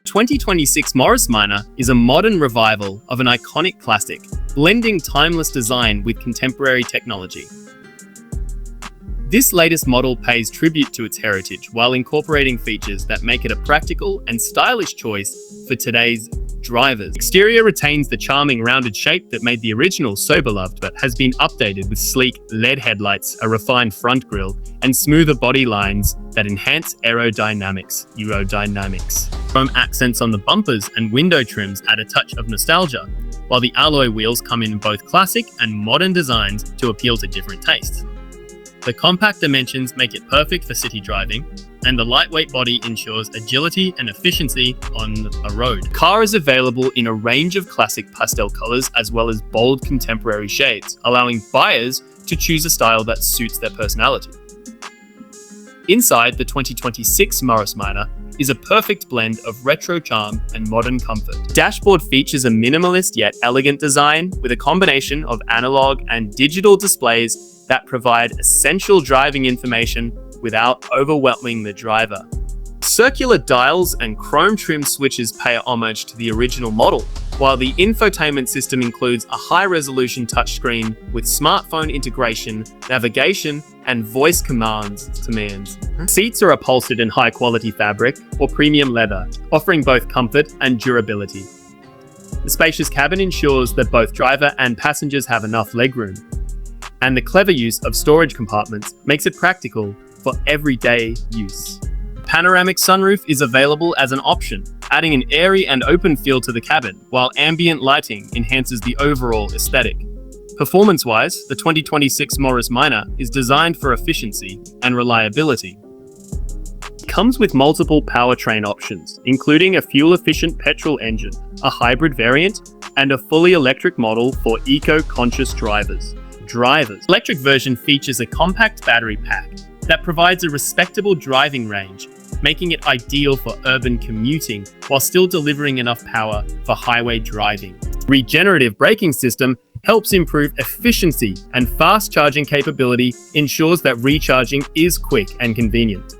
2026 Morris Minor is a modern revival of an iconic classic, blending timeless design with contemporary technology. This latest model pays tribute to its heritage while incorporating features that make it a practical and stylish choice for today's drivers. Exterior retains the charming rounded shape that made the original so beloved, but has been updated with sleek LED headlights, a refined front grille, and smoother body lines that enhance aerodynamics. Chrome accents on the bumpers and window trims add a touch of nostalgia, while the alloy wheels come in both classic and modern designs to appeal to different tastes. The compact dimensions make it perfect for city driving, and the lightweight body ensures agility and efficiency on a road. The car is available in a range of classic pastel colors as well as bold contemporary shades, allowing buyers to choose a style that suits their personality. Inside, the 2026 Morris Minor is a perfect blend of retro charm and modern comfort. Dashboard features a minimalist yet elegant design with a combination of analog and digital displays that provide essential driving information without overwhelming the driver. Circular dials and chrome trim switches pay homage to the original model, while the infotainment system includes a high-resolution touchscreen with smartphone integration, navigation, and voice commands. Seats are upholstered in high-quality fabric or premium leather, offering both comfort and durability. The spacious cabin ensures that both driver and passengers have enough legroom, and the clever use of storage compartments makes it practical for everyday use. Panoramic sunroof is available as an option, adding an airy and open feel to the cabin, while ambient lighting enhances the overall aesthetic. Performance-wise, the 2026 Morris Minor is designed for efficiency and reliability. It comes with multiple powertrain options, including a fuel-efficient petrol engine, a hybrid variant, and a fully electric model for eco-conscious drivers. The electric version features a compact battery pack that provides a respectable driving range, making it ideal for urban commuting while still delivering enough power for highway driving. Regenerative braking system helps improve efficiency, and fast charging capability ensures that recharging is quick and convenient.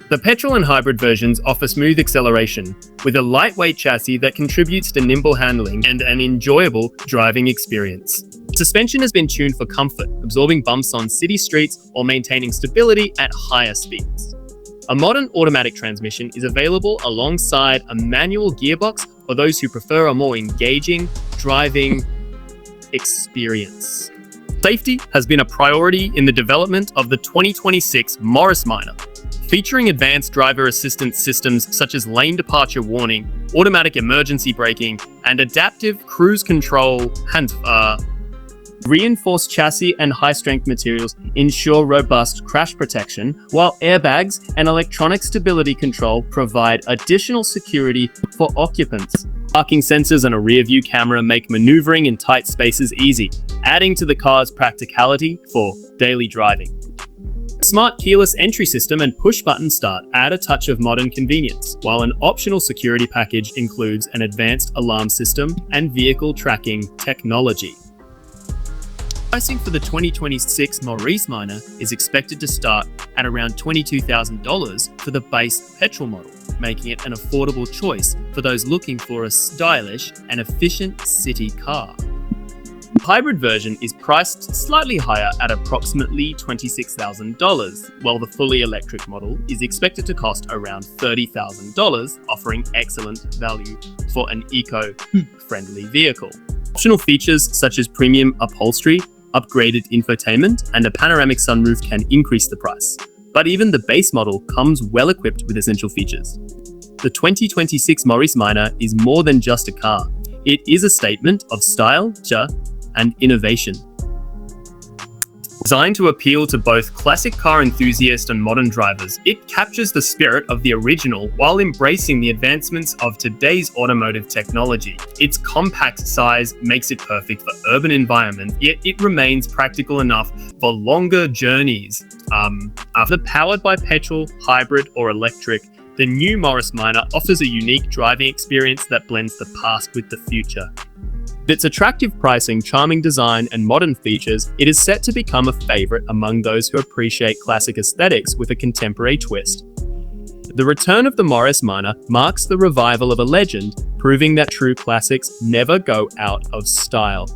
The petrol and hybrid versions offer smooth acceleration with a lightweight chassis that contributes to nimble handling and an enjoyable driving experience. Suspension has been tuned for comfort, absorbing bumps on city streets or maintaining stability at higher speeds. A modern automatic transmission is available alongside a manual gearbox for those who prefer a more engaging driving experience. Safety has been a priority in the development of the 2026 Morris Minor, featuring advanced driver assistance systems such as lane departure warning, automatic emergency braking, and adaptive cruise control. Reinforced chassis and high-strength materials ensure robust crash protection, while airbags and electronic stability control provide additional security for occupants. Parking sensors and a rear-view camera make maneuvering in tight spaces easy, adding to the car's practicality for daily driving. Smart keyless entry system and push-button start add a touch of modern convenience, while an optional security package includes an advanced alarm system and vehicle tracking technology. Pricing for the 2026 Morris Minor is expected to start at around $22,000 for the base petrol model, making it an affordable choice for those looking for a stylish and efficient city car. The hybrid version is priced slightly higher at approximately $26,000, while the fully electric model is expected to cost around $30,000, offering excellent value for an eco-friendly vehicle. Optional features such as premium upholstery, upgraded infotainment, and a panoramic sunroof can increase the price, but even the base model comes well equipped with essential features. The 2026 Morris Minor is more than just a car. It is a statement of style, and innovation. Designed to appeal to both classic car enthusiasts and modern drivers, it captures the spirit of the original while embracing the advancements of today's automotive technology. Its compact size makes it perfect for urban environments, yet it remains practical enough for longer journeys. After powered by petrol, hybrid, or electric, the new Morris Minor offers a unique driving experience that blends the past with the future. With its attractive pricing, charming design, and modern features, it is set to become a favorite among those who appreciate classic aesthetics with a contemporary twist. The return of the Morris Minor marks the revival of a legend, proving that true classics never go out of style.